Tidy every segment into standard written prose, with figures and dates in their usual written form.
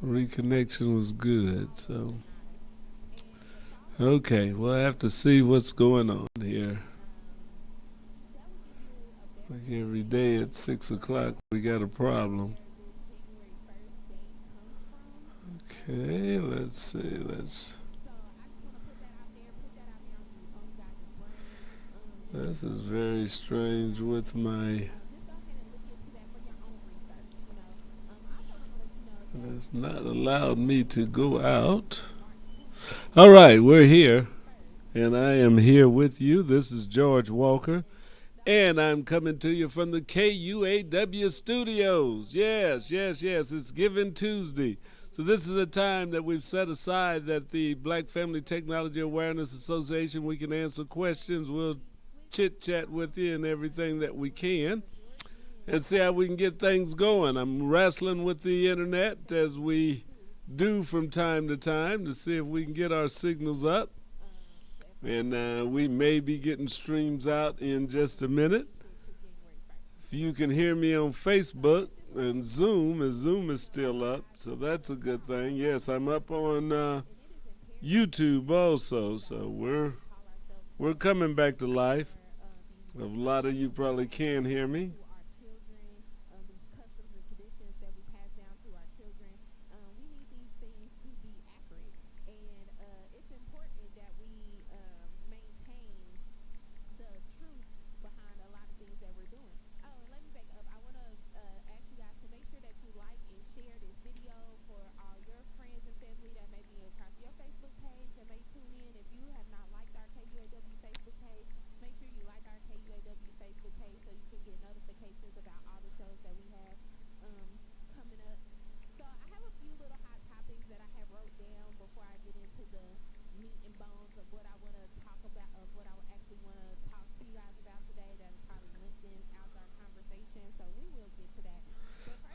reconnection was good. So, okay, we'll have to see what's going on here. Like every day at 6 o'clock, we got a problem. Okay, let's see. This is very strange with my. It has not allowed me to go out. All right, we're here, and I am here with you. This is George Walker, and I'm coming to you from the KUAW studios. Yes, yes, yes, it's Giving Tuesday. So this is a time that we've set aside that the Black Family Technology Awareness Association, we can answer questions. We'll chit chat with you and everything that we can and see how we can get things going. I'm wrestling with the internet as we do from time to time to see if we can get our signals up. And we may be getting streams out in just a minute. If you can hear me on Facebook and Zoom, as Zoom is still up, so that's a good thing. Yes, I'm up on YouTube also, so we're coming back to life. A lot of you probably can hear me.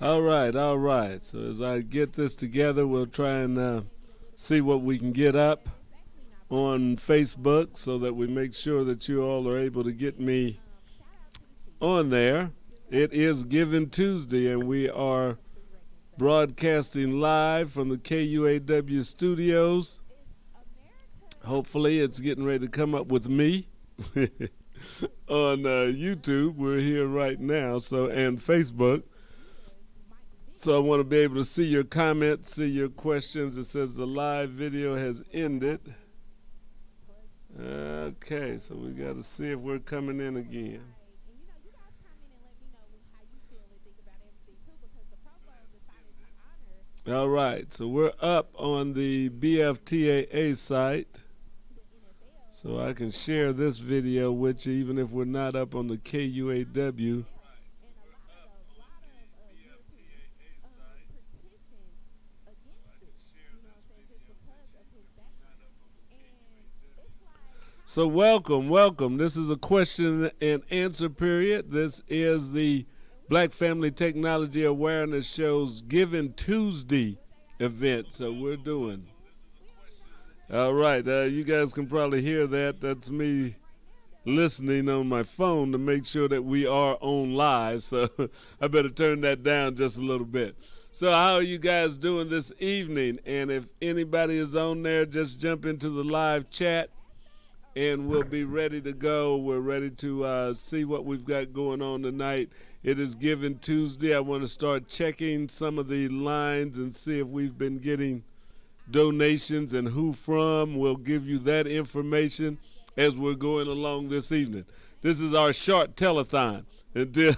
All right, all right. So as I get this together, we'll try and see what we can get up on Facebook so that we make sure that you all are able to get me on there. It is Giving Tuesday, and we are broadcasting live from the KUAW studios. Hopefully, it's getting ready to come up with me on YouTube. We're here right now, so and Facebook. So I want to be able to see your comments, see your questions. It says the live video has ended. Okay, so we got to see if we're coming in again. All right, so we're up on the BFTAA site. So I can share this video with you even if we're not up on the KUAW. So welcome, welcome. This is a question and answer period. This is the Black Family Technology Awareness Show's Giving Tuesday event. So we're doing. All right, you guys can probably hear that. That's me listening on my phone to make sure that we are on live. So I better turn that down just a little bit. So how are you guys doing this evening? And if anybody is on there, just jump into the live chat and we'll be ready to go. We're ready to see what we've got going on tonight. It is Giving Tuesday. I want to start checking some of the lines and see if we've been getting donations and who from. We'll give you that information as we're going along this evening. This is our short telethon until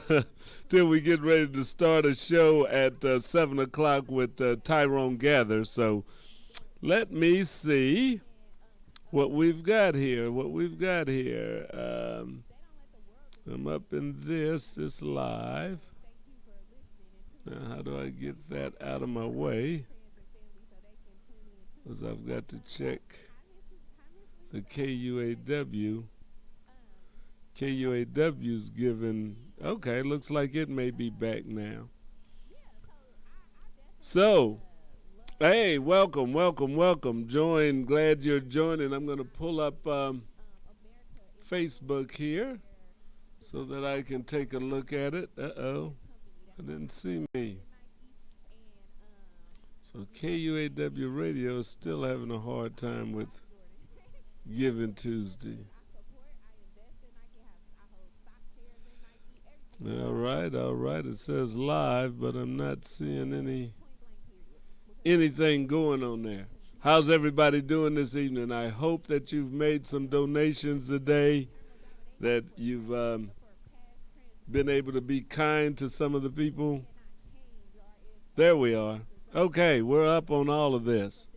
we get ready to start a show at 7 o'clock with Tyrone Gather. So let me see what we've got here. I'm up in this live. Now, how do I get that out of my way? Because I've got to check the KUAW. KUAW's given, okay, looks like it may be back now. So, hey, welcome. Glad you're joining. I'm going to pull up Facebook here so that I can take a look at it. Uh-oh, I didn't see me. So So KUAW Radio is still having a hard time with Giving Tuesday. All right, all right. It says live, but I'm not seeing anything going on there. How's everybody doing this evening? I hope that you've made some donations today, that you've been able to be kind to some of the people. There we are. Okay, we're up on all of this.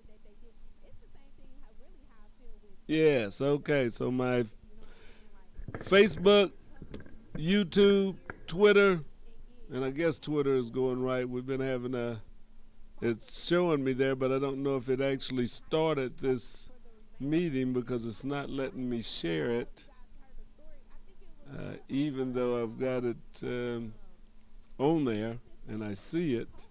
Yes, okay. So my Facebook, YouTube, Twitter, and I guess Twitter is going right. We've been having it's showing me there, but I don't know if it actually started this meeting because it's not letting me share it, even though I've got it on there and I see it.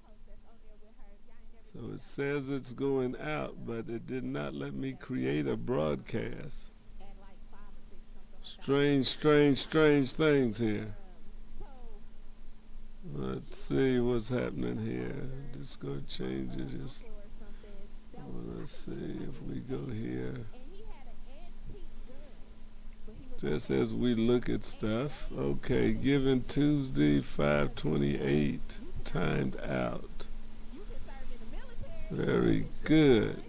So it says it's going out, but it did not let me create a broadcast. Strange things here. Let's see what's happening here. Just gonna change it. Just let's see if we go here. Just as we look at stuff. Okay, Giving Tuesday 5:28 timed out. Very good.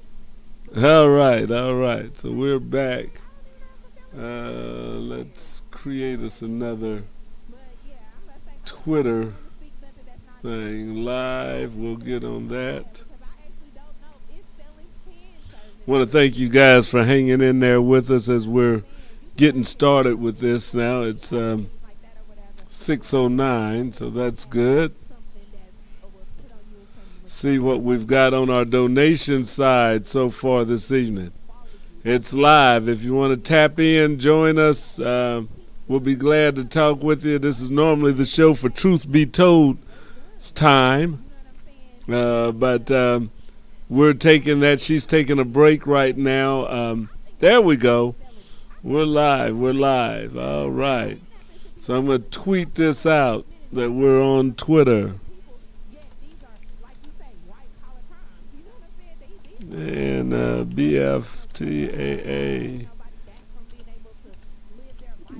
All right. So we're back. Let's create us another Twitter thing live. We'll get on that. Want to thank you guys for hanging in there with us as we're getting started with this now. It's 6:09, so that's good. See what we've got on our donation side so far this evening. It's live. If you want to tap in, join us. We'll be glad to talk with you. This is normally the show for Truth Be Told time. But we're taking that. She's taking a break right now. There we go. We're live. All right. So I'm going to tweet this out that we're on Twitter. And BFTAA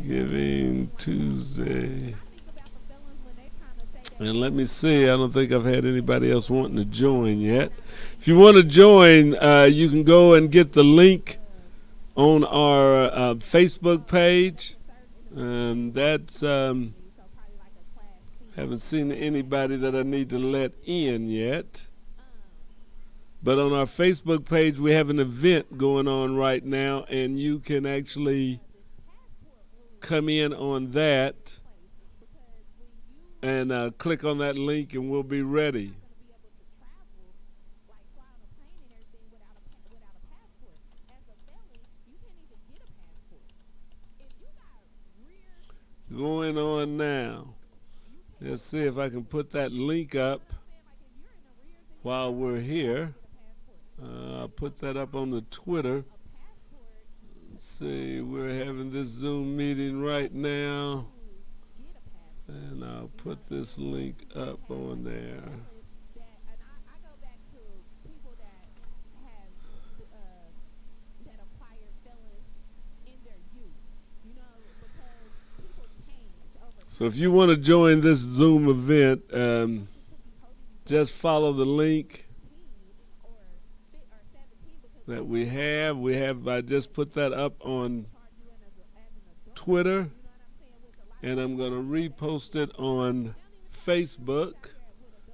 Giving Tuesday. And let me see, I don't think I've had anybody else wanting to join yet. If you want to join, you can go and get the link on our Facebook page. That's haven't seen anybody that I need to let in yet. But on our Facebook page, we have an event going on right now, and you can actually come in on that and click on that link, and we'll be ready. Going on now. Let's see if I can put that link up while we're here. I'll put that up on the Twitter. Let's see, we're having this Zoom meeting right now. And I'll put this link up on there. So if you want to join this Zoom event, just follow the link that we have. I just put that up on Twitter, and I'm going to repost it on Facebook.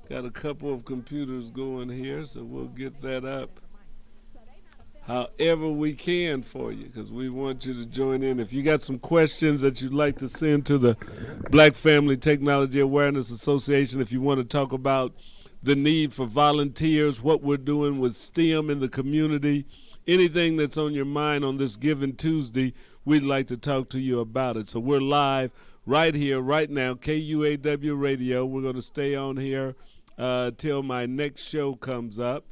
Got a couple of computers going here, so we'll get that up however we can for you, because we want you to join in. If you got some questions that you'd like to send to the Black Family Technology Awareness Association, if you want to talk about the need for volunteers, what we're doing with STEM in the community, anything that's on your mind on this Giving Tuesday, we'd like to talk to you about it. So we're live right here, right now, KUAW Radio. We're going to stay on here till my next show comes up,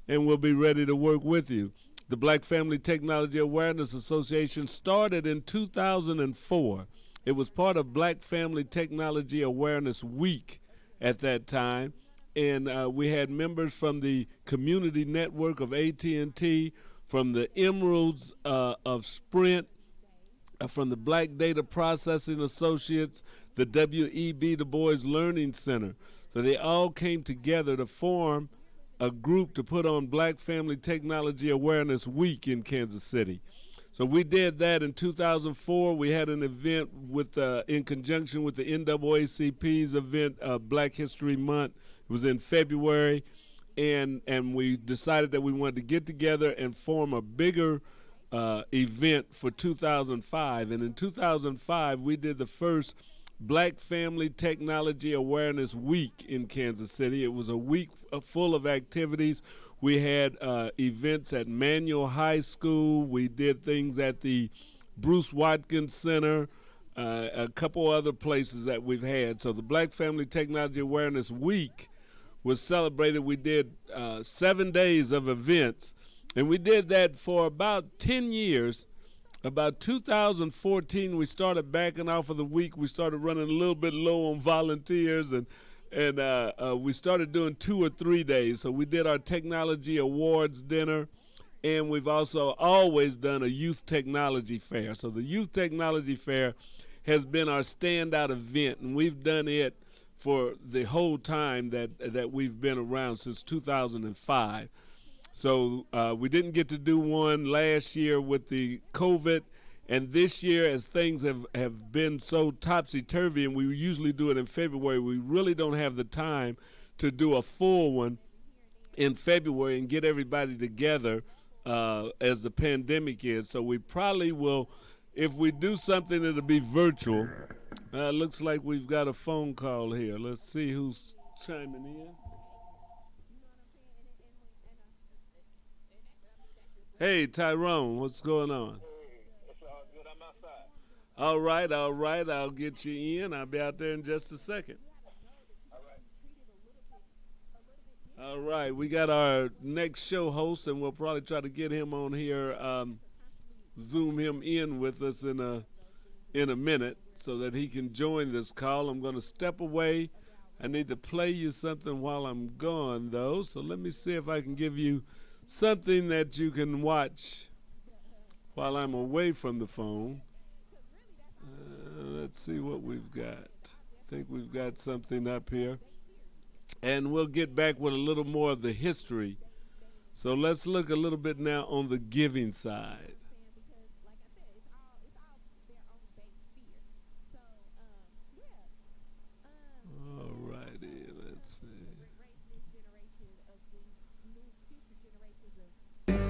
and we'll be ready to work with you. The Black Family Technology Awareness Association started in 2004. It was part of Black Family Technology Awareness Week at that time. and we had members from the community network of AT&T, from the Emeralds of Sprint, from the Black Data Processing Associates, the W.E.B. Du Bois Learning Center. So they all came together to form a group to put on Black Family Technology Awareness Week in Kansas City. So we did that in 2004. We had an event with in conjunction with the NAACP's event, Black History Month. It was in February, and we decided that we wanted to get together and form a bigger event for 2005. And in 2005, we did the first Black Family Technology Awareness Week in Kansas City. It was a week full of activities. We had events at Manual High School. We did things at the Bruce Watkins Center, a couple other places that we've had. So the Black Family Technology Awareness Week was celebrated. We did 7 days of events, and we did that for about 10 years. About 2014, we started backing off of the week. We started running a little bit low on volunteers, and we started doing 2 or 3 days. So we did our technology awards dinner, and we've also always done a youth technology fair. So the youth technology fair has been our standout event, and we've done it for the whole time that we've been around, since 2005. So we didn't get to do one last year with the COVID, and this year, as things have been so topsy-turvy, and we usually do it in February, we really don't have the time to do a full one in February and get everybody together as the pandemic is. So we probably will, if we do something, it'll be virtual. Looks like we've got a phone call here. Let's see who's chiming in. Hey, Tyrone, what's going on? Hey, it's all good. I'm outside. All right. I'll get you in. I'll be out there in just a second. All right. All right, we got our next show host, and we'll probably try to get him on here, Zoom him in with us in a minute so that he can join this call. I'm going to step away. I need to play you something while I'm gone, though, so let me see if I can give you something that you can watch while I'm away from the phone. Let's see what we've got. I think we've got something up here. And we'll get back with a little more of the history. So let's look a little bit now on the giving side. All righty, let's see.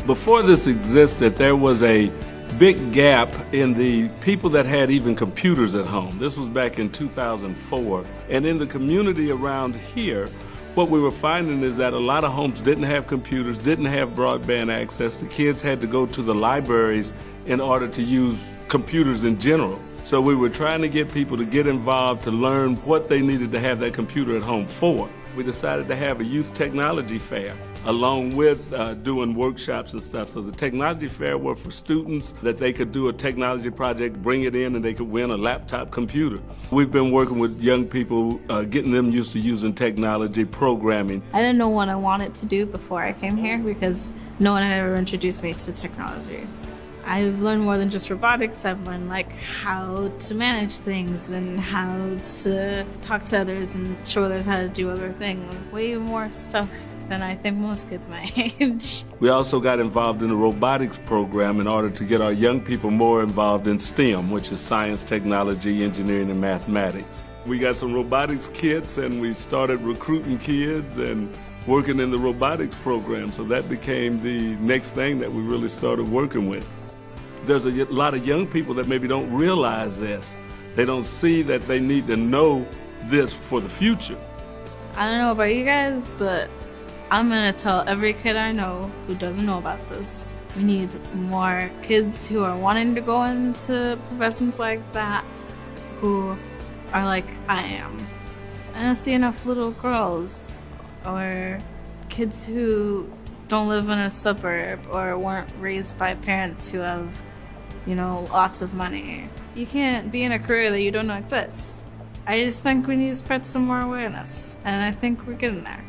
Before this existed, there was a big gap in the people that had even computers at home. This was back in 2004. And in the community around here, what we were finding is that a lot of homes didn't have computers, didn't have broadband access. The kids had to go to the libraries in order to use computers in general. So we were trying to get people to get involved, to learn what they needed to have that computer at home for. We decided to have a youth technology fair along with doing workshops and stuff. So the technology fair were for students that they could do a technology project, bring it in, and they could win a laptop computer. We've been working with young people, getting them used to using technology, programming. I didn't know what I wanted to do before I came here because no one had ever introduced me to technology. I've learned more than just robotics. I've learned like how to manage things and how to talk to others and show others how to do other things. Way more stuff than I think most kids my age. We also got involved in the robotics program in order to get our young people more involved in STEM, which is science, technology, engineering, and mathematics. We got some robotics kits, and we started recruiting kids and working in the robotics program. So that became the next thing that we really started working with. There's a lot of young people that maybe don't realize this. They don't see that they need to know this for the future. I don't know about you guys, but I'm gonna tell every kid I know who doesn't know about this. We need more kids who are wanting to go into professions like that, who are like I am. I don't see enough little girls or kids who don't live in a suburb or weren't raised by parents who have, lots of money. You can't be in a career that you don't know exists. I just think we need to spread some more awareness, and I think we're getting there.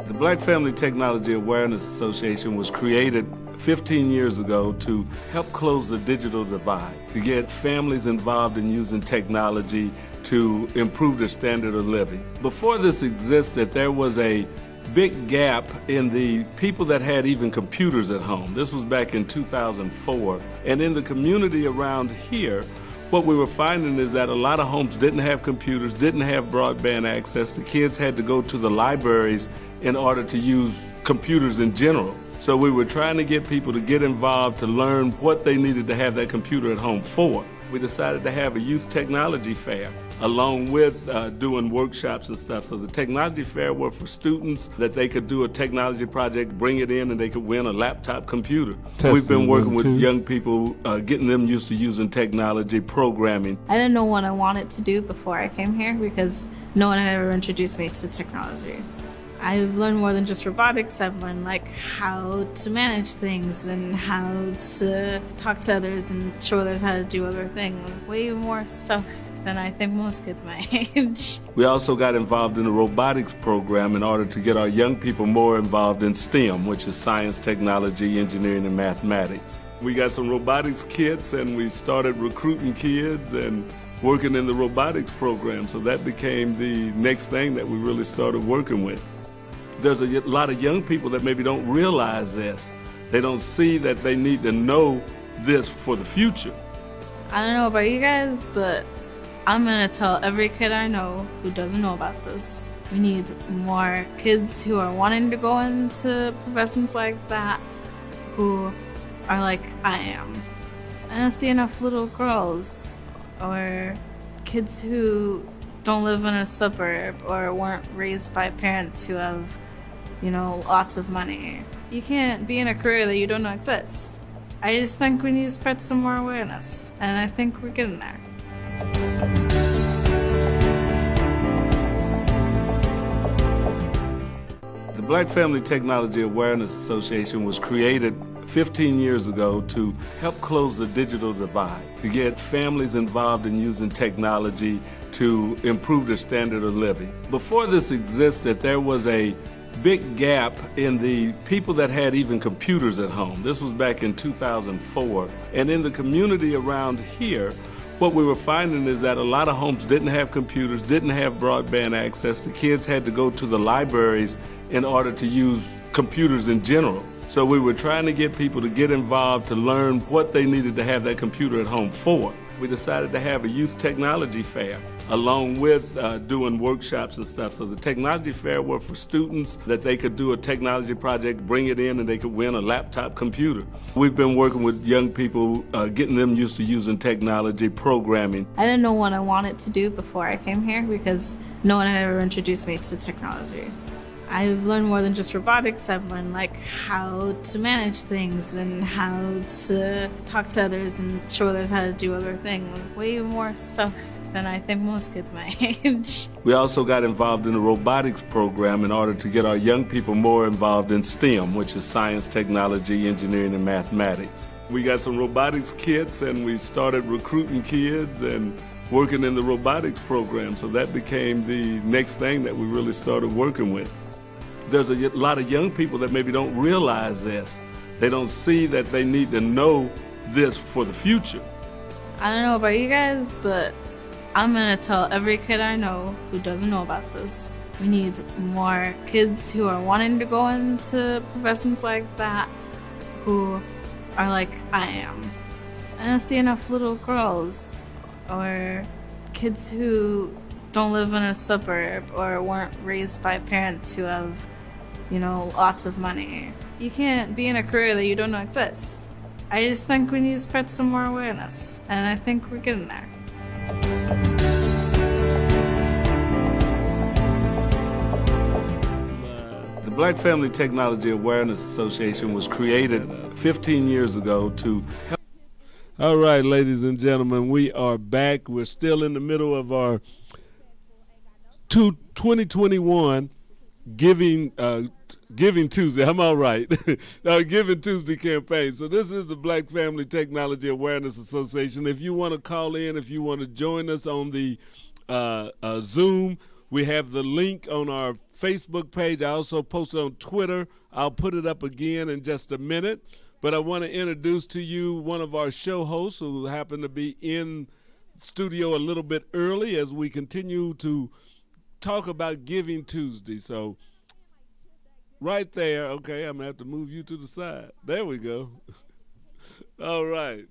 The Black Family Technology Awareness Association was created 15 years ago to help close the digital divide, to get families involved in using technology to improve their standard of living. Before this existed, there was a big gap in the people that had even computers at home. This was back in 2004. And in the community around here, what we were finding is that a lot of homes didn't have computers, didn't have broadband access. The kids had to go to the libraries in order to use computers in general. So we were trying to get people to get involved to learn what they needed to have that computer at home for. We decided to have a youth technology fair along with doing workshops and stuff. So the technology fair was for students that they could do a technology project, bring it in, and they could win a laptop computer. We've been working with young people, getting them used to using technology, programming. I didn't know what I wanted to do before I came here because no one had ever introduced me to technology. I've learned more than just robotics. I've learned like how to manage things and how to talk to others and show others how to do other things. Way more stuff than I think most kids my age. We also got involved in the robotics program in order to get our young people more involved in STEM, which is science, technology, engineering, and mathematics. We got some robotics kits and we started recruiting kids and working in the robotics program. So that became the next thing that we really started working with. There's a lot of young people that maybe don't realize this. They don't see that they need to know this for the future. I don't know about you guys, but I'm gonna tell every kid I know who doesn't know about this. We need more kids who are wanting to go into professions like that, who are like I am. I don't see enough little girls or kids who don't live in a suburb or weren't raised by parents who have, lots of money. You can't be in a career that you don't know exists. I just think we need to spread some more awareness, and I think we're getting there. The Black Family Technology Awareness Association was created 15 years ago to help close the digital divide, to get families involved in using technology to improve their standard of living. Before this existed, there was a big gap in the people that had even computers at home. This was back in 2004. And in the community around here, what we were finding is that a lot of homes didn't have computers, didn't have broadband access. The kids had to go to the libraries in order to use computers in general. So we were trying to get people to get involved to learn what they needed to have that computer at home for. We decided to have a youth technology fair along with doing workshops and stuff. So the technology fair was for students that they could do a technology project, bring it in, and they could win a laptop computer. We've been working with young people, getting them used to using technology, programming. I didn't know what I wanted to do before I came here because no one had ever introduced me to technology. I've learned more than just robotics. I've learned like how to manage things and how to talk to others and show others how to do other things. Way more stuff than I think most kids my age. We also got involved in the robotics program in order to get our young people more involved in STEM, which is science, technology, engineering, and mathematics. We got some robotics kits and we started recruiting kids and working in the robotics program. So that became the next thing that we really started working with. There's a lot of young people that maybe don't realize this. They don't see that they need to know this for the future. I don't know about you guys, but I'm gonna tell every kid I know who doesn't know about this. We need more kids who are wanting to go into professions like that, who are like I am. I don't see enough little girls or kids who don't live in a suburb or weren't raised by parents who have, lots of money. You can't be in a career that you don't know exists. I just think we need to spread some more awareness, and I think we're getting there. The Black Family Technology Awareness Association was created 15 years ago to help. All right, ladies and gentlemen, we are back. We're still in the middle of our 2021 Giving Tuesday. I'm all right. Giving Tuesday campaign. So this is the Black Family Technology Awareness Association. If you want to call in, if you want to join us on the Zoom, we have the link on our Facebook page. I also posted on Twitter. I'll put it up again in just a minute. But I want to introduce to you one of our show hosts who happened to be in studio a little bit early as we continue to talk about Giving Tuesday. So right there, okay, I'm going to have to move you to the side. There we go. All right.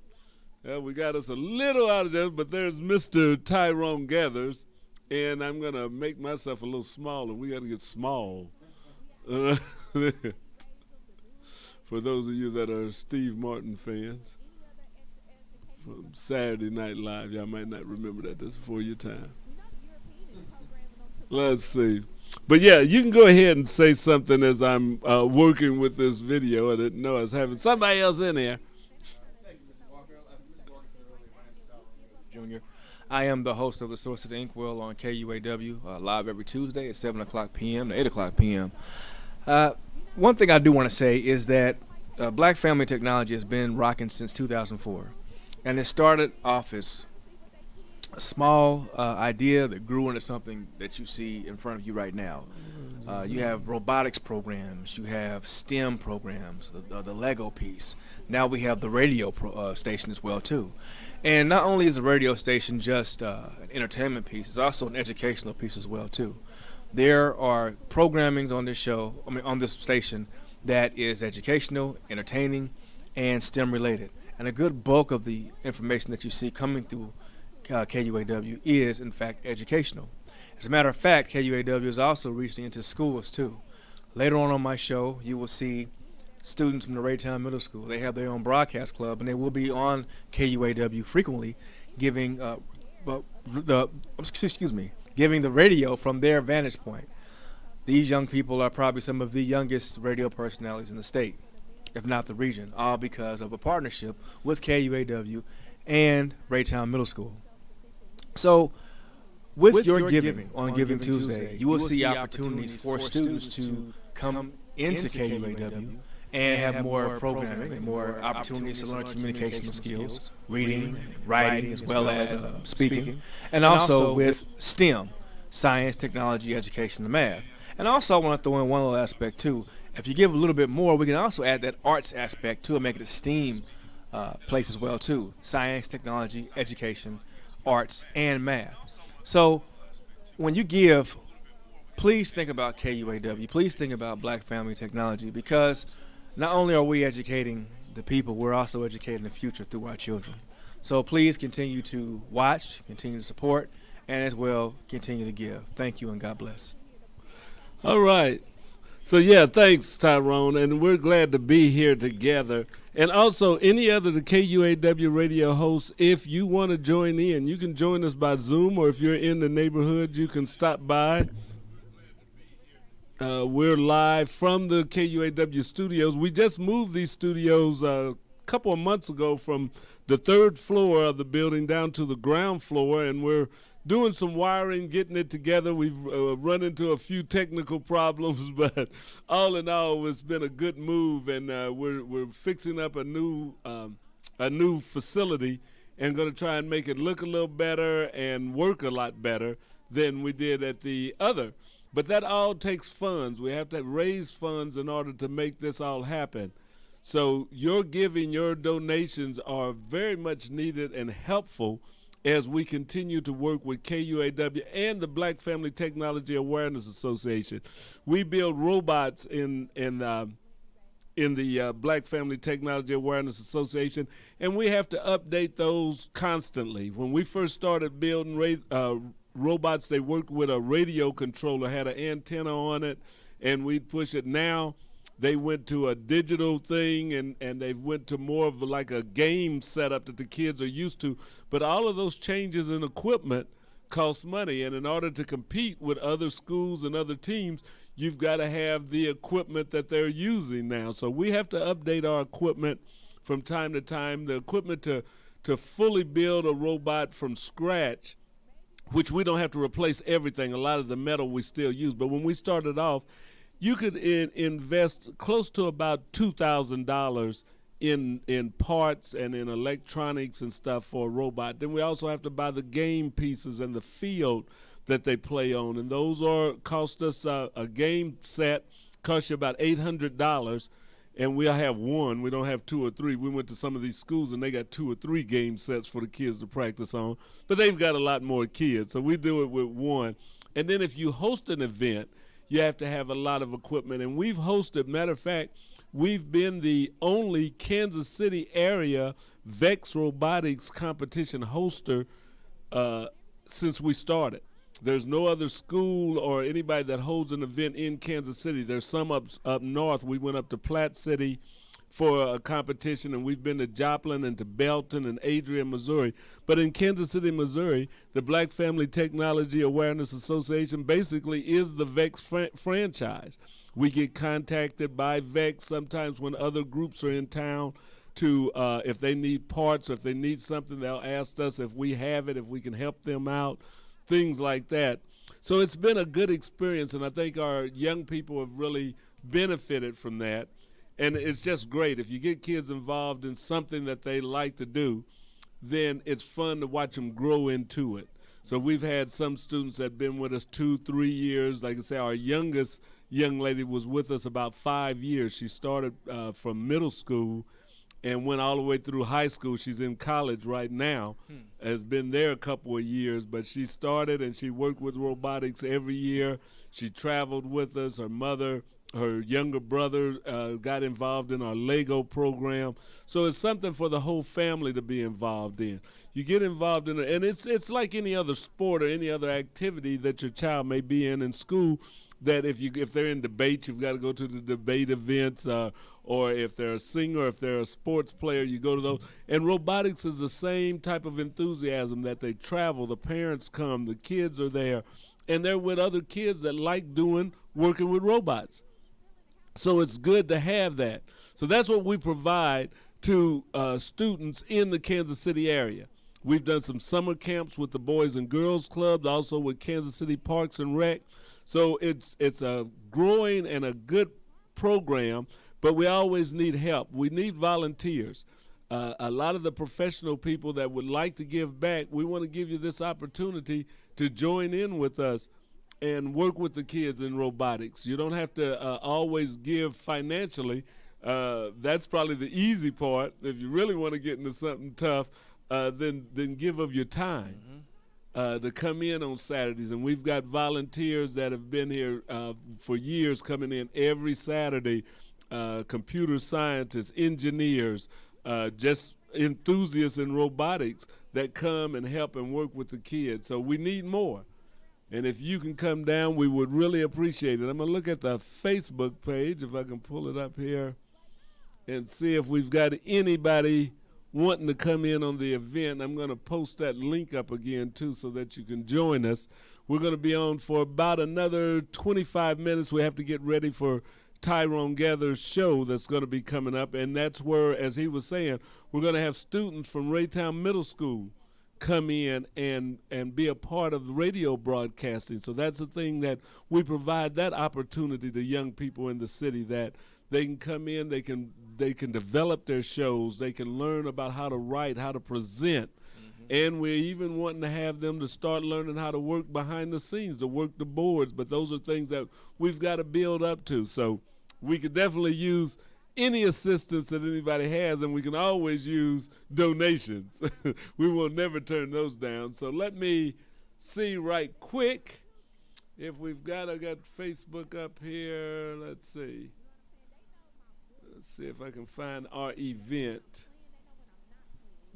Well, we got us a little out of there, but there's Mr. Tyrone Gathers, and I'm going to make myself a little smaller. We got to get small. For those of you that are Steve Martin fans from Saturday Night Live, y'all might not remember that. That's before your time. Let's see. But yeah, you can go ahead and say something as I'm working with this video. I didn't know I was having somebody else in here. Thank you, Mr. Walker. As Mr. Walker said earlier, my name is Tyrone Jr. I am the host of the Source of the Inkwell on KUAW, live every Tuesday at 7 o'clock p.m. to 8 o'clock p.m. One thing I do want to say is that Black Family Technology has been rocking since 2004. And it started off as a small idea that grew into something that you see in front of you right now. You have robotics programs, you have STEM programs, the Lego piece. Now we have the radio station as well too. And not only is the radio station just an entertainment piece, it's also an educational piece as well too. There are programmings on this on this station that is educational, entertaining, and STEM related. And a good bulk of the information that you see coming through KUAW is, in fact, educational. As a matter of fact, KUAW is also reaching into schools, too. Later on my show, you will see students from the Raytown Middle School. They have their own broadcast club, and they will be on KUAW frequently giving giving the radio from their vantage point. These young people are probably some of the youngest radio personalities in the state, if not the region, all because of a partnership with KUAW and Raytown Middle School. So with your giving on Giving Tuesday, you will see opportunities for students to come into KUAW and have more programming and more opportunities to learn communicational skills, reading, writing, as well as speaking, and also with STEM, science, technology, education, and math. And also I want to throw in one little aspect too. If you give a little bit more, we can also add that arts aspect to it, make it a STEAM place as well too. Science, technology, education, arts, and math. So when you give, please think about KUAW. Please think about Black Family Technology, because not only are we educating the people, we're also educating the future through our children. So please continue to watch, continue to support, and as well continue to give. Thank you and God bless. All right. So yeah, thanks, Tyrone, and we're glad to be here together. And also, any other the KUAW radio hosts, if you want to join in, you can join us by Zoom, or if you're in the neighborhood, you can stop by. We're live from the KUAW studios. We just moved these studios a couple of months ago from the third floor of the building down to the ground floor, and we're doing some wiring, getting it together. We've run into a few technical problems, but all in all, it's been a good move, and we're fixing up a new facility and going to try and make it look a little better and work a lot better than we did at the other. But that all takes funds. We have to raise funds in order to make this all happen. So your giving, your donations are very much needed and helpful as we continue to work with KUAW and the Black Family Technology Awareness Association. We build robots in the Black Family Technology Awareness Association, and we have to update those constantly. When we first started building robots, they worked with a radio controller, had an antenna on it, and we'd push it. Now they went to a digital thing, and they went to more of like a game setup that the kids are used to. But all of those changes in equipment cost money, and in order to compete with other schools and other teams, you've got to have the equipment that they're using now. So we have to update our equipment from time to time. The equipment to fully build a robot from scratch which we don't have to replace everything. A lot of the metal we still use. But when we started off, you could invest close to about $2,000 in parts and in electronics and stuff for a robot. Then we also have to buy the game pieces and the field that they play on, and those cost us a game set costs you about $800, and we'll have one. We don't have two or three. We went to some of these schools and they got 2 or 3 game sets for the kids to practice on, but they've got a lot more kids, so we do it with one. And then if you host an event, you have to have a lot of equipment, and we've hosted, matter of fact, we've been the only Kansas City area VEX robotics competition hoster since we started. There's no other school or anybody that holds an event in Kansas City. There's some up north. We went up to Platte City for a competition, and we've been to Joplin and to Belton and Adrian, Missouri. But in Kansas City, Missouri, the Black Family Technology Awareness Association basically is the VEX franchise. We get contacted by VEX sometimes when other groups are in town to if they need parts or if they need something, they'll ask us if we have it, if we can help them out, things like that. So it's been a good experience, and I think our young people have really benefited from that. And it's just great. If you get kids involved in something that they like to do, then it's fun to watch them grow into it. So we've had some students that have been with us 2-3 years. Like I say, our youngest young lady was with us about 5 years. She started from middle school and went all the way through high school. She's in college right now, has been there a couple of years, but she started and she worked with robotics every year. She traveled with us. Her younger brother got involved in our Lego program. So it's something for the whole family to be involved in. You get involved in it, and it's like any other sport or any other activity that your child may be in school, that if they're in debate, you've got to go to the debate events, or if they're a singer, if they're a sports player, you go to those. And robotics is the same type of enthusiasm, that they travel, the parents come, the kids are there, and they're with other kids that like working with robots. So it's good to have that. So that's what we provide to students in the Kansas City area. We've done some summer camps with the Boys and Girls Club, also with Kansas City Parks and Rec. So it's a growing and a good program, but we always need help. We need volunteers. A lot of the professional people that would like to give back, we want to give you this opportunity to join in with us and work with the kids in robotics. You don't have to always give financially. That's probably the easy part. If you really want to get into something tough, then give of your time to come in on Saturdays. And we've got volunteers that have been here for years, coming in every Saturday, computer scientists, engineers, just enthusiasts in robotics that come and help and work with the kids. So we need more. And if you can come down, we would really appreciate it. I'm going to look at the Facebook page, if I can pull it up here, and see if we've got anybody wanting to come in on the event. I'm going to post that link up again, too, so that you can join us. We're going to be on for about another 25 minutes. We have to get ready for Tyrone Gather's show that's going to be coming up, and that's where, as he was saying, we're going to have students from Raytown Middle School come in and be a part of the radio broadcasting. So that's the thing, that we provide that opportunity to young people in the city, that they can come in, they can develop their shows, they can learn about how to write, how to present, and we're even wanting to have them to start learning how to work behind the scenes, to work the boards. But those are things that we've got to build up to. So we could definitely use any assistance that anybody has, and we can always use donations. We will never turn those down. So let me see right quick if I got Facebook up here. Let's see if I can find our event.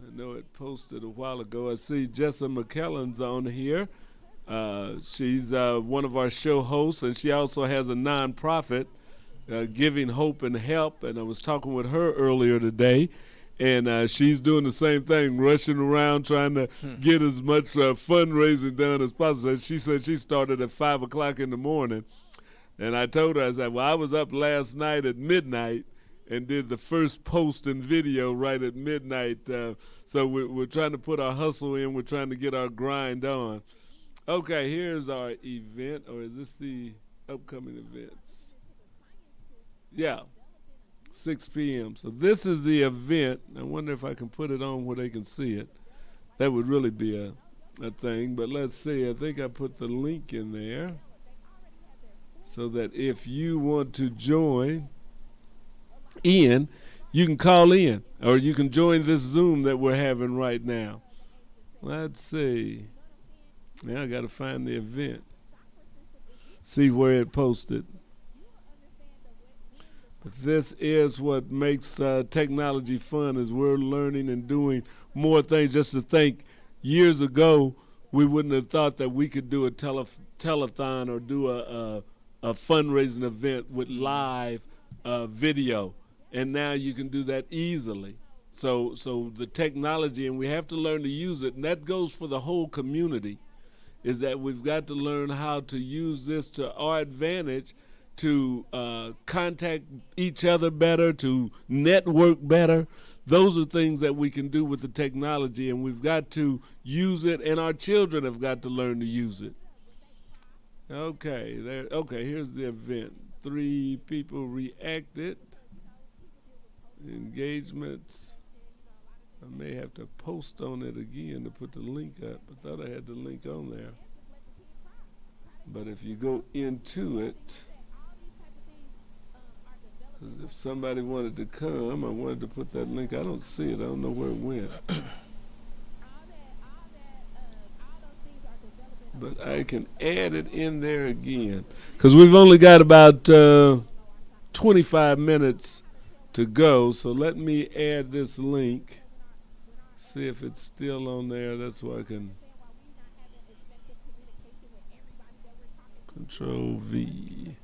I know it posted a while ago. I see Jessa McKellen's on here. She's one of our show hosts, and she also has a nonprofit, Giving Hope and Help, and I was talking with her earlier today, and she's doing the same thing, rushing around trying to get as much fundraising done as possible. She said she started at 5 o'clock in the morning, and I told her, I said, well, I was up last night at midnight and did the first post and video right at midnight, so we're trying to put our hustle in, we're trying to get our grind on. Okay, here's our event, or is this the upcoming events? Yeah, 6 p.m. So this is the event. I wonder if I can put it on where they can see it. That would really be a thing. But let's see. I think I put the link in there so that if you want to join in, you can call in, or you can join this Zoom that we're having right now. Let's see. Now I got to find the event. See where it posted. But this is what makes technology fun, is we're learning and doing more things. Just to think, years ago, we wouldn't have thought that we could do a telethon or do a fundraising event with live video. And now you can do that easily. So the technology, and we have to learn to use it, and that goes for the whole community, is that we've got to learn how to use this to our advantage, to contact each other better, to network better. Those are things that we can do with the technology, and we've got to use it, and our children have got to learn to use it. Okay, here's the event. 3 people reacted. Engagements. I may have to post on it again to put the link up. I thought I had the link on there. But if you go into it, if somebody wanted to come, I wanted to put that link. I don't see it. I don't know where it went. But I can add it in there again, because we've only got about 25 minutes to go. So let me add this link. See if it's still on there. That's why I can Control V.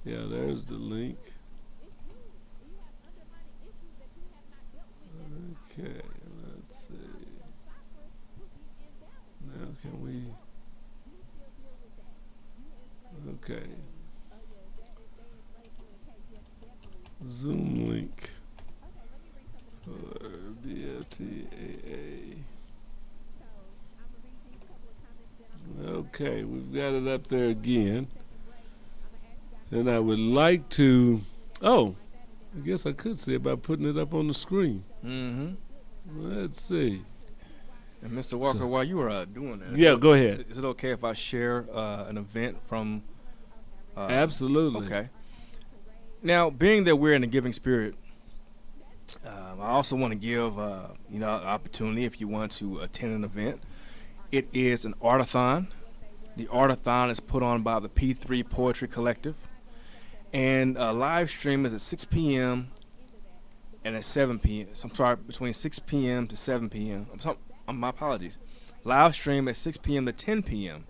Yeah, there's the link. Okay, let's see. Now can we? Okay. Zoom link for BFTAA. Okay, we've got it up there again. And I would like to, I guess I could see about putting it up on the screen. Mm-hmm. Let's see. And Mr. Walker, while you are doing that, yeah, go ahead. Is it okay if I share an event from? Absolutely. Okay. Now, being that we're in a giving spirit, I also want to give an opportunity if you want to attend an event. It is an artathon. The artathon is put on by the P3 Poetry Collective, and live stream is at 6 p.m. and at 7 p.m. I'm sorry, between 6 p.m. to 7 p.m. My apologies. Live stream at 6 p.m. to 10 p.m.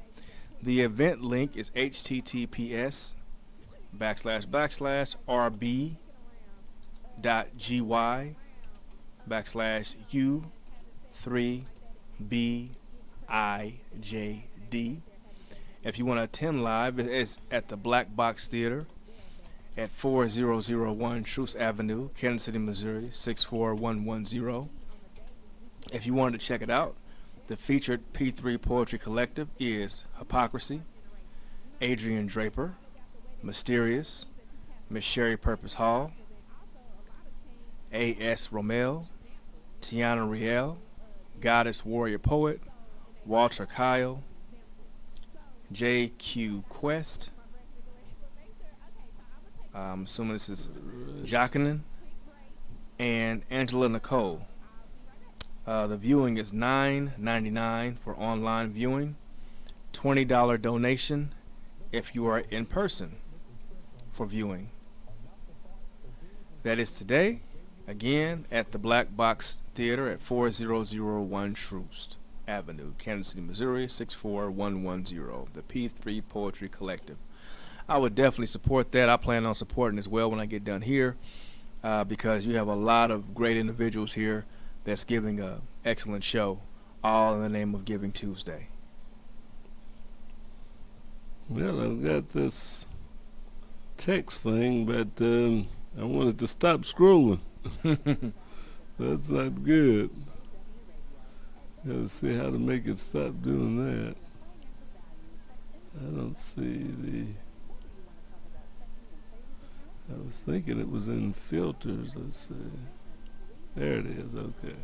The event link is https://rb.gy/u3bijd. If you want to attend live, it's at the Black Box Theater at 4001 Truce Avenue, Kansas City, Missouri 64110. If you wanted to check it out, the featured P3 Poetry Collective is Hypocrisy, Adrian Draper, Mysterious, Miss Sherry Purpose Hall, A.S. Romel, Tiana Riel, Goddess Warrior Poet, Walter Kyle, J.Q. Quest, I'm assuming this is Jacqueline, and Angela Nicole. The viewing is $9.99 for online viewing, $20 donation if you are in person for viewing. That is today, again, at the Black Box Theater at 4001 Truce Avenue, Kansas City, Missouri 64110. The P3 Poetry Collective. I would definitely support that. I plan on supporting as well when I get done here, because you have a lot of great individuals here that's giving an excellent show, all in the name of Giving Tuesday. Well, I've got this text thing, but I wanted to stop scrolling. That's not good. Gotta see how to make it stop doing that. don't see the. I was thinking it was in filters. Let's see. There it is. Okay.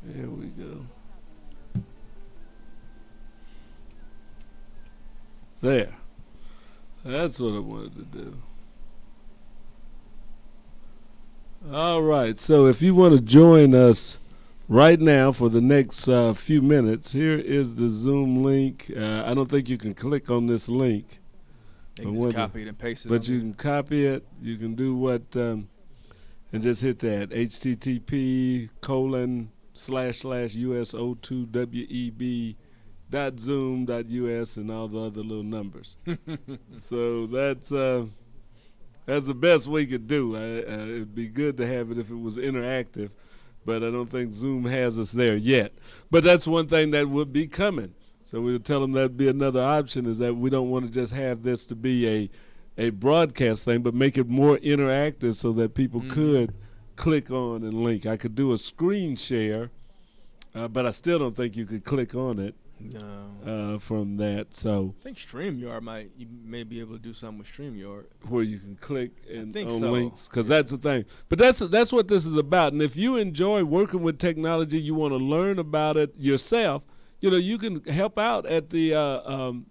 There we go. There. That's what I wanted to do. All right. So if you want to join us right now for the next few minutes, here is the Zoom link. I don't think you can click on this link. You can just copy it and paste it. But you can copy it. You can do what, and just hit that http://uso2web.zoom.us and all the other little numbers. So that's the best we could do. It'd be good to have it if it was interactive, but I don't think Zoom has us there yet. But that's one thing that would be coming. So we'll tell them that'd be another option, is that we don't want to just have this to be a broadcast thing, but make it more interactive so that people could click on and link. I could do a screen share, but I still don't think you could click on it. No. From that, so I think StreamYard you may be able to do something with StreamYard where you can click on so. links, because that's the thing. But that's what this is about. And if you enjoy working with technology, you want to learn about it yourself, you can help out at the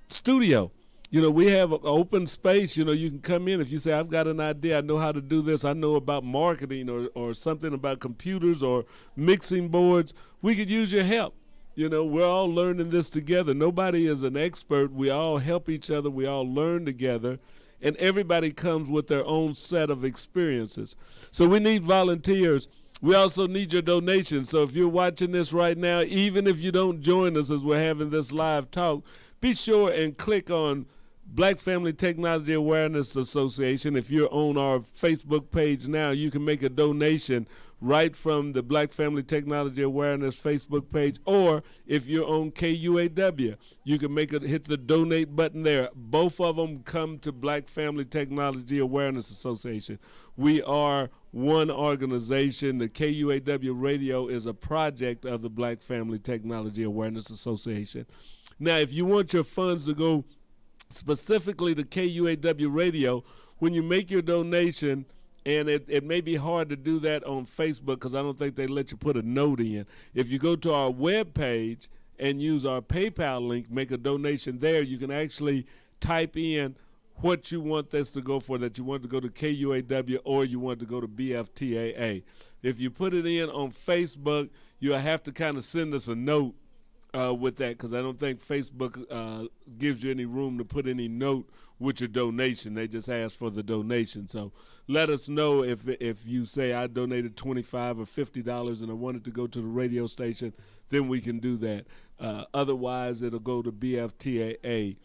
studio. We have an open space. You can come in if you say, I've got an idea, I know how to do this, I know about marketing or something about computers or mixing boards. We could use your help. We're all learning this together. Nobody is an expert. We all help each other. We all learn together. And everybody comes with their own set of experiences. So we need volunteers. We also need your donations. So if you're watching this right now, even if you don't join us as we're having this live talk, be sure and click on Black Family Technology Awareness Association. If you're on our Facebook page now, you can make a donation right from the Black Family Technology Awareness Facebook page, or if you're on KUAW, you can hit the donate button there. Both of them come to Black Family Technology Awareness Association. We are one organization. The KUAW radio is a project of the Black Family Technology Awareness Association. Now, if you want your funds to go specifically to KUAW radio, when you make your donation, and it may be hard to do that on Facebook because I don't think they let you put a note in. If you go to our web page and use our PayPal link, make a donation there, you can actually type in what you want this to go for, that you want to go to KUAW or you want to go to BFTAA. If you put it in on Facebook, you'll have to kind of send us a note with that, because I don't think Facebook gives you any room to put any note with your donation. They just ask for the donation. So let us know if you say I donated $25 or $50 and I wanted to go to the radio station, then we can do that. Otherwise, it'll go to BFTAA,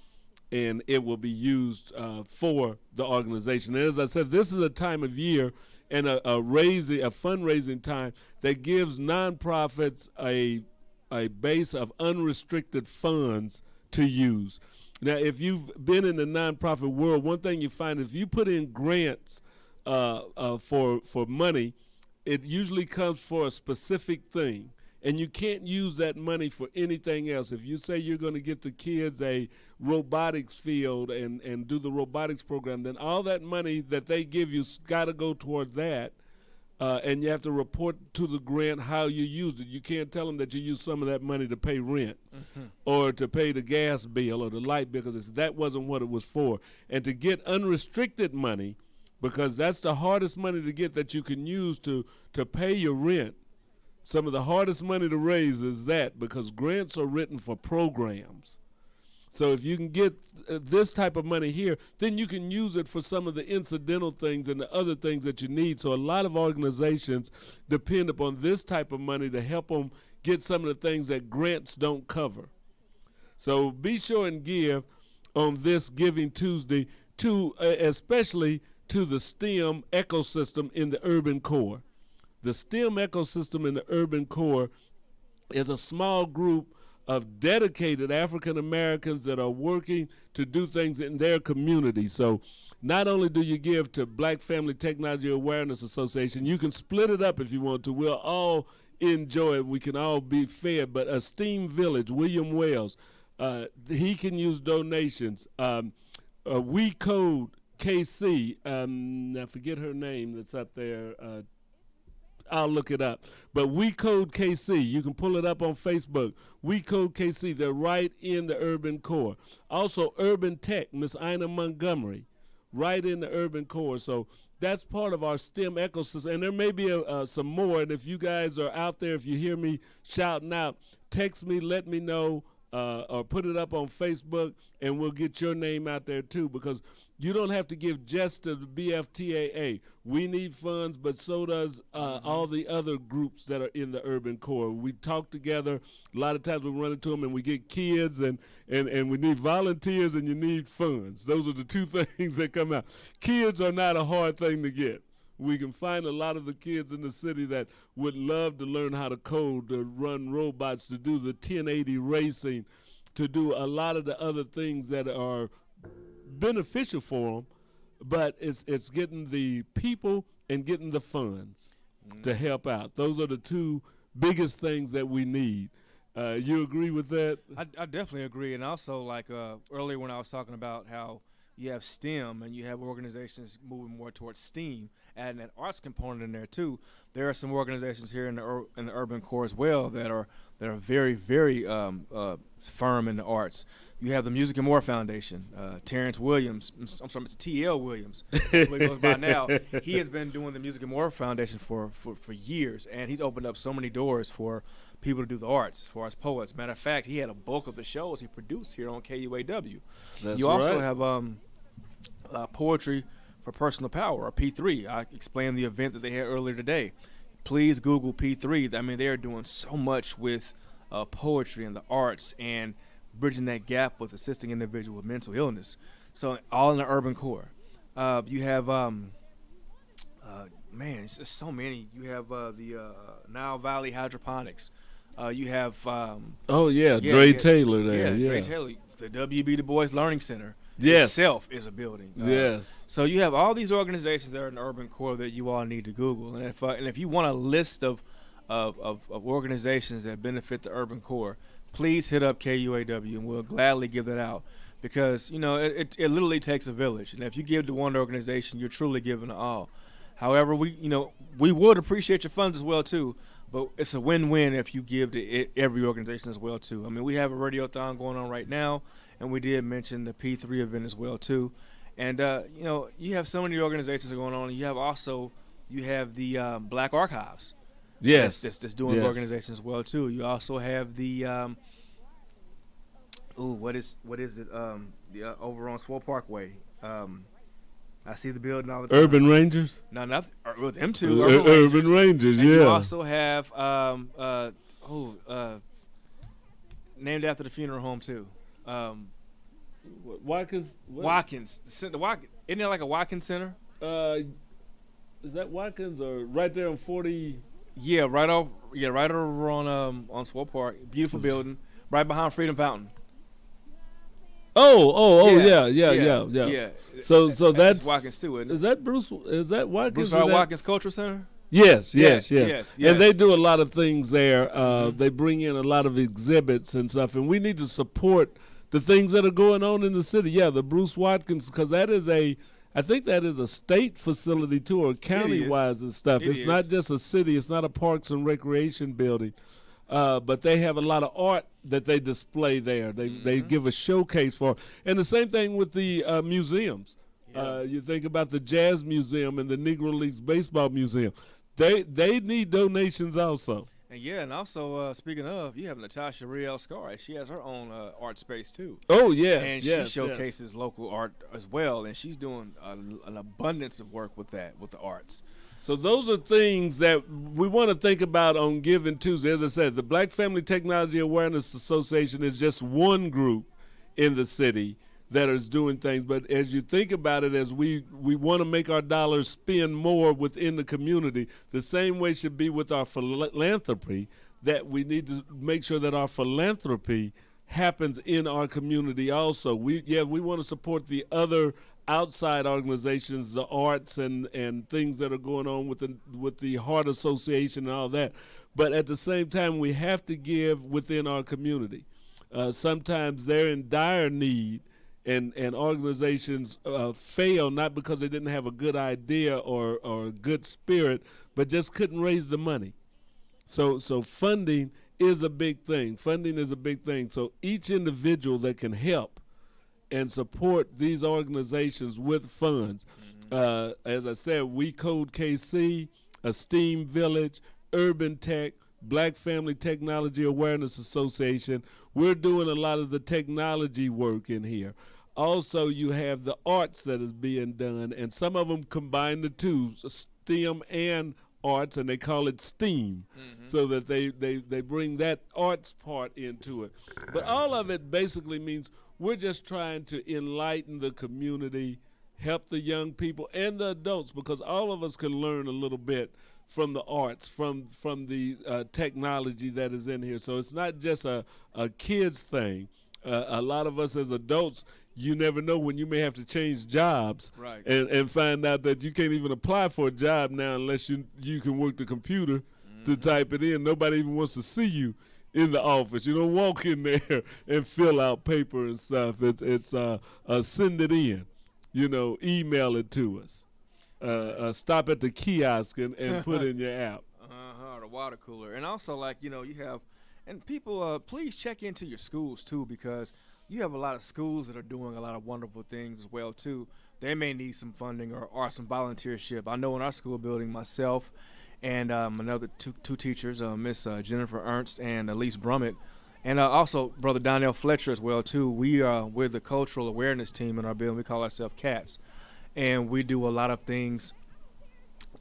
and it will be used for the organization. And as I said, this is a time of year and a fundraising time that gives nonprofits a base of unrestricted funds to use. Now, if you've been in the nonprofit world, one thing you find, if you put in grants for money, it usually comes for a specific thing, and you can't use that money for anything else. If you say you're going to get the kids a robotics field and do the robotics program, then all that money that they give you's got to go toward that. And you have to report to the grant how you used it. You can't tell them that you used some of that money to pay rent or to pay the gas bill or the light bill, because that wasn't what it was for. And to get unrestricted money, because that's the hardest money to get that you can use to pay your rent, some of the hardest money to raise is that, because grants are written for programs. So if you can get this type of money here, then you can use it for some of the incidental things and the other things that you need. So a lot of organizations depend upon this type of money to help them get some of the things that grants don't cover. So be sure and give on this Giving Tuesday, especially to the STEM ecosystem in the urban core. The STEM ecosystem in the urban core is a small group of dedicated African Americans that are working to do things in their community. So not only do you give to Black Family Technology Awareness Association, you can split it up if you want to. We'll all enjoy it. We can all be fed. But Esteem Village, William Wells, he can use donations. We Code KC, I forget her name that's up there. I'll look it up. But We Code KC, you can pull it up on Facebook. We Code KC, they're right in the urban core. Also, Urban Tech, Miss Ina Montgomery, right in the urban core. So that's part of our STEM ecosystem. And there may be some more. And if you guys are out there, if you hear me shouting out, text me, let me know, or put it up on Facebook, and we'll get your name out there too, because you don't have to give just to the BFTAA. We need funds, but so does all the other groups that are in the urban core. We talk together. A lot of times we run into them and we get kids, and we need volunteers, and you need funds. Those are the two things that come out. Kids are not a hard thing to get. We can find a lot of the kids in the city that would love to learn how to code, to run robots, to do the 1080 racing, to do a lot of the other things that are beneficial for them, but it's getting the people and getting the funds to help out. Those are the two biggest things that we need. You agree with that? I definitely agree. And also, like earlier when I was talking about how you have STEM and you have organizations moving more towards STEAM, adding that arts component in there too. There are some organizations here in the urban core as well that are very, very firm in the arts. You have the Music and More Foundation. Terrence Williams, I'm sorry, Mr. T.L. Williams, that's what he goes by now. He has been doing the Music and More Foundation for years, and he's opened up so many doors for people to do the arts, as far as poets. Matter of fact, he had a bulk of the shows he produced here on KUAW. That's you also right. have Poetry for Personal Power, or P3. I explained the event that they had earlier today. Please Google P3. I mean, they are doing so much with poetry and the arts and bridging that gap with assisting individuals with mental illness. So all in the urban core. You have, it's just so many. You have the Nile Valley Hydroponics. You have Dre Taylor there. Yeah, Dre Taylor. The W.B. Du Bois Learning Center itself is a building. Yes. So you have all these organizations that are in the urban core that you all need to Google. And if you want a list of organizations that benefit the urban core, please hit up KUAW and we'll gladly give that out, because it literally takes a village. And if you give to one organization, you're truly giving to all. However, we would appreciate your funds as well too, but it's a win-win if you give to every organization as well too. I mean, we have a radiothon going on right now, and we did mention the P3 event as well too. And you have so many organizations going on. You have the Black Archives. Yes, that's doing organizations as well too. You also have the what is it? Over on Swole Parkway. I see the building all the time. Urban Rangers? No, not them two. Urban Rangers, and yeah. You also have named after the funeral home too. Watkins? Watkins. The Watkins. Isn't there like a Watkins Center? Is that Watkins or right there on 40? Yeah, right over on Swole Park. Beautiful building, right behind Freedom Fountain. Yeah. So that's Watkins too, isn't it? Is that Bruce? Is that Watkins? Bruce R. Watkins Cultural Center. Yes. Yes. And they do a lot of things there. They bring in a lot of exhibits and stuff, and we need to support the things that are going on in the city. Yeah, the Bruce Watkins, because I think that is a state facility too, or county-wise and stuff. It's not just a city. It's not a parks and recreation building. But they have a lot of art that they display there. They give a showcase for. And the same thing with the museums. Yeah. You think about the Jazz Museum and the Negro Leagues Baseball Museum. They need donations also. And also speaking of, you have Natasha Riel Scar. She has her own art space too. Oh yes, and she showcases local art as well, and she's doing an abundance of work with the arts. So those are things that we want to think about on Giving Tuesday. As I said, the Black Family Technology Awareness Association is just one group in the city that is doing things. But as you think about it, as we want to make our dollars spend more within the community, the same way should be with our philanthropy, that we need to make sure that our philanthropy happens in our community also. We want to support the other outside organizations, the arts and things that are going on with the Heart Association and all that. But at the same time, we have to give within our community. Sometimes they're in dire need, and organizations fail not because they didn't have a good idea or a good spirit, but just couldn't raise the money. So funding is a big thing. Funding is a big thing. So each individual that can help and support these organizations with funds, as I said, We Code KC, Esteem Village, Urban Tech, Black Family Technology Awareness Association. We're doing a lot of the technology work in here. Also, you have the arts that is being done, and some of them combine the two, STEM and arts, and they call it STEAM, so that they bring that arts part into it. But all of it basically means we're just trying to enlighten the community, help the young people and the adults, because all of us can learn a little bit from the arts, from the technology that is in here. So it's not just a kids thing. A lot of us as adults, you never know when you may have to change jobs, Right. and find out that you can't even apply for a job now unless you can work the computer to type it in. Nobody even wants to see you in the office. You don't walk in there and fill out paper and stuff. It's send it in, email it to us. Stop at the kiosk and put in your app. The water cooler. And also, you have, and people, please check into your schools too, because you have a lot of schools that are doing a lot of wonderful things as well too. They may need some funding or some volunteership. I know in our school building, myself and another two teachers, Miss Jennifer Ernst and Elise Brummett, and also Brother Donnell Fletcher as well too. We're the cultural awareness team in our building. We call ourselves CATS, and we do a lot of things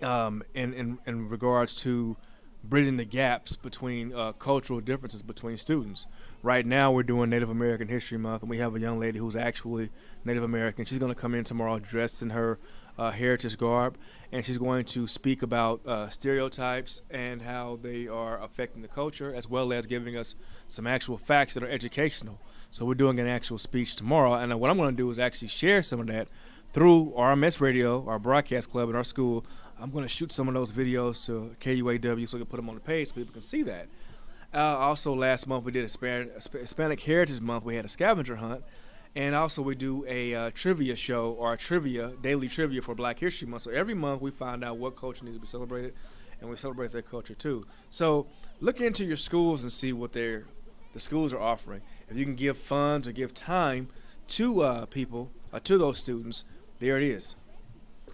in regards to bridging the gaps between cultural differences between students. Right now we're doing Native American History Month, and we have a young lady who's actually Native American. She's going to come in tomorrow dressed in her heritage garb, and she's going to speak about stereotypes and how they are affecting the culture, as well as giving us some actual facts that are educational. So we're doing an actual speech tomorrow, and what I'm going to do is actually share some of that through RMS Radio, our broadcast club in our school. I'm going to shoot some of those videos to KUAW so we can put them on the page so people can see that. Also, last month we did Hispanic Heritage Month. We had a scavenger hunt, and also we do a trivia show, or a daily trivia for Black History Month. So every month we find out what culture needs to be celebrated, and we celebrate their culture too. So look into your schools and see what the schools are offering. If you can give funds or give time to people, to those students, there it is.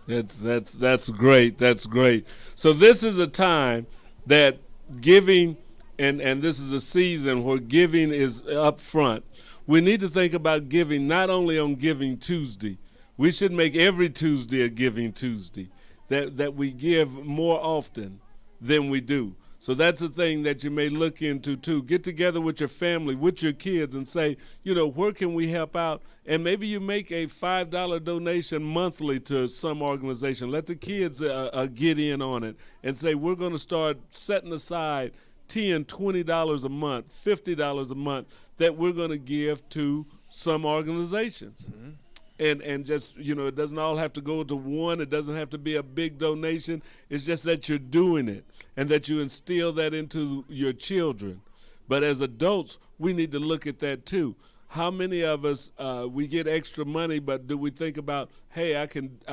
That's great. That's great. So this is a time that giving, and this is a season where giving is up front. We need to think about giving not only on Giving Tuesday. We should make every Tuesday a Giving Tuesday, that we give more often than we do. So that's a thing that you may look into too. Get together with your family, with your kids, and say, where can we help out? And maybe you make a $5 donation monthly to some organization. Let the kids get in on it and say, we're going to start setting aside $10, $20 a month, $50 a month that we're going to give to some organizations. Mm-hmm. And just, it doesn't all have to go to one. It doesn't have to be a big donation. It's just that you're doing it and that you instill that into your children. But as adults, we need to look at that too. How many of us, we get extra money, but do we think about, hey, I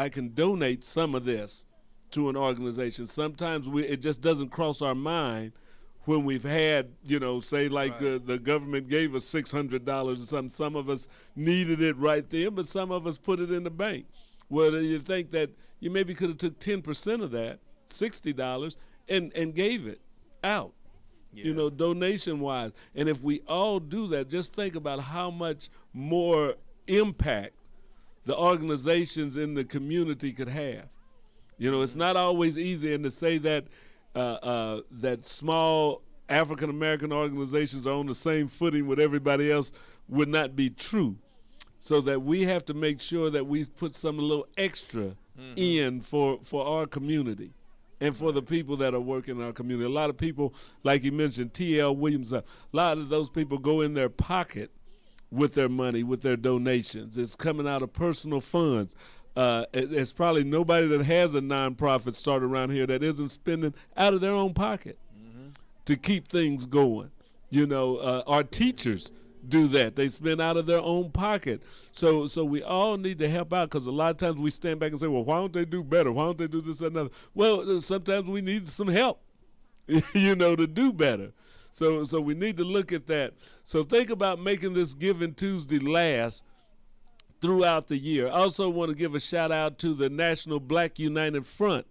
can donate some of this to an organization? Sometimes it just doesn't cross our mind when we've had, say like right. The government gave us $600 or something. Some of us needed it right then, but some of us put it in the bank. Well, you think that you maybe could have took 10% of that, $60, and gave it out, donation-wise. And if we all do that, just think about how much more impact the organizations in the community could have. It's not always easy, and to say that that small African-American organizations are on the same footing with everybody else would not be true. So that we have to make sure that we put some a little extra in for our community and for the people that are working in our community. A lot of people, like you mentioned, T.L. Williams, a lot of those people go in their pocket with their money, with their donations. It's coming out of personal funds. It's probably nobody that has a nonprofit started around here that isn't spending out of their own pocket to keep things going. You know, our teachers do that. They spend out of their own pocket. So we all need to help out, because a lot of times we stand back and say, well, why don't they do better? Why don't they do this and another? Well, sometimes we need some help, you know, to do better. So we need to look at that. So think about making this Giving Tuesday last throughout the year. I also want to give a shout out to the National Black United Front.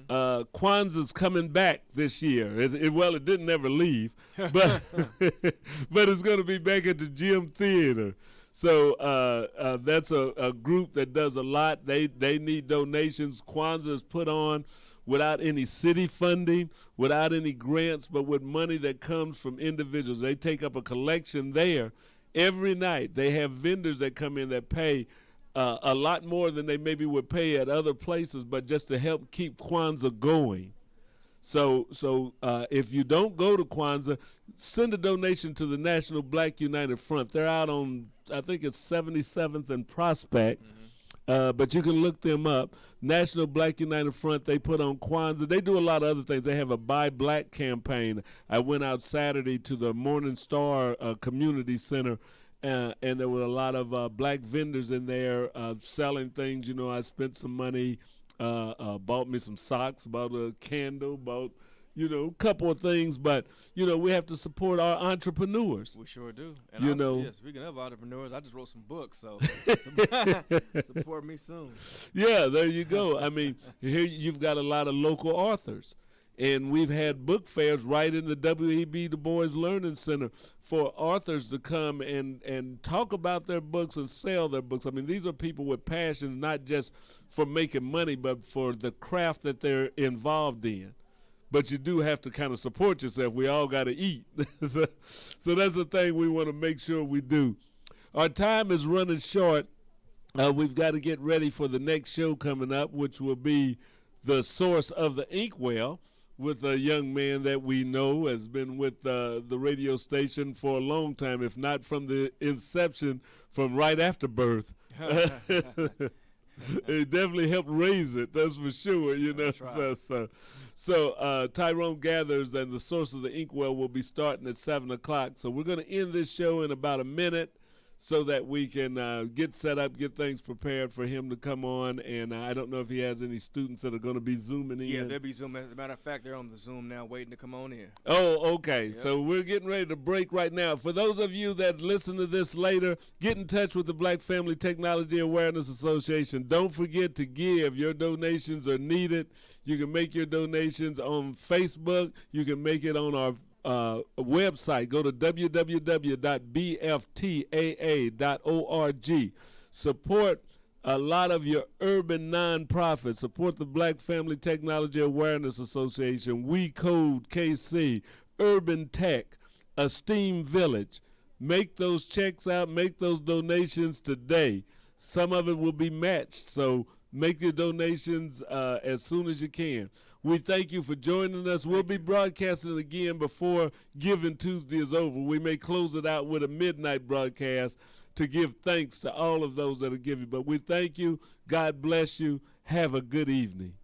Kwanzaa's coming back this year. It didn't ever leave, but but it's going to be back at the Gym Theater. So that's a group that does a lot. They need donations. Kwanzaa is put on without any city funding, without any grants, but with money that comes from individuals. They take up a collection there every night. They have vendors that come in that pay a lot more than they maybe would pay at other places, but just to help keep Kwanzaa going. So if you don't go to Kwanzaa, send a donation to the National Black United Front. They're out on, I think it's 77th and Prospect, but you can look them up. National Black United Front, they put on Kwanzaa. They do a lot of other things. They have a Buy Black campaign. I went out Saturday to the Morning Star Community Center, and there were a lot of black vendors in there selling things. You know, I spent some money, bought me some socks, bought a candle, bought, you know, a couple of things. But, you know, we have to support our entrepreneurs. We sure do. And you also, know, yeah, speaking of entrepreneurs, I just wrote some books, so support me soon. Yeah, there you go. I mean, here you've got a lot of local authors. And we've had book fairs right in the W.E.B. Du Bois Learning Center for authors to come and talk about their books and sell their books. I mean, these are people with passions, not just for making money, but for the craft that they're involved in. But you do have to kind of support yourself. We all got to eat. So that's the thing we want to make sure we do. Our time is running short. We've got to get ready for the next show coming up, which will be The Source of the Inkwell, with a young man that we know has been with the radio station for a long time, if not from the inception, from right after birth. It definitely helped raise it, that's for sure, you know. Right. So Tyrone Gathers and The Source of the Inkwell will be starting at 7 o'clock. So we're going to end this show in about a minute, so that we can get set up, get things prepared for him to come on. And I don't know if he has any students that are going to be Zooming in. Yeah, they'll be Zooming. As a matter of fact, they're on the Zoom now waiting to come on in. Oh, okay. Yep. So we're getting ready to break right now. For those of you that listen to this later, get in touch with the Black Family Technology Awareness Association. Don't forget to give. Your donations are needed. You can make your donations on Facebook. You can make it on our website. Go to www.bftaa.org. Support a lot of your urban nonprofits. Support the Black Family Technology Awareness Association, We Code KC, Urban Tech, Esteem Village. Make those checks out, make those donations today. Some of it will be matched, so make your donations as soon as you can. We thank you for joining us. We'll be broadcasting again before Giving Tuesday is over. We may close it out with a midnight broadcast to give thanks to all of those that are giving. But we thank you. God bless you. Have a good evening.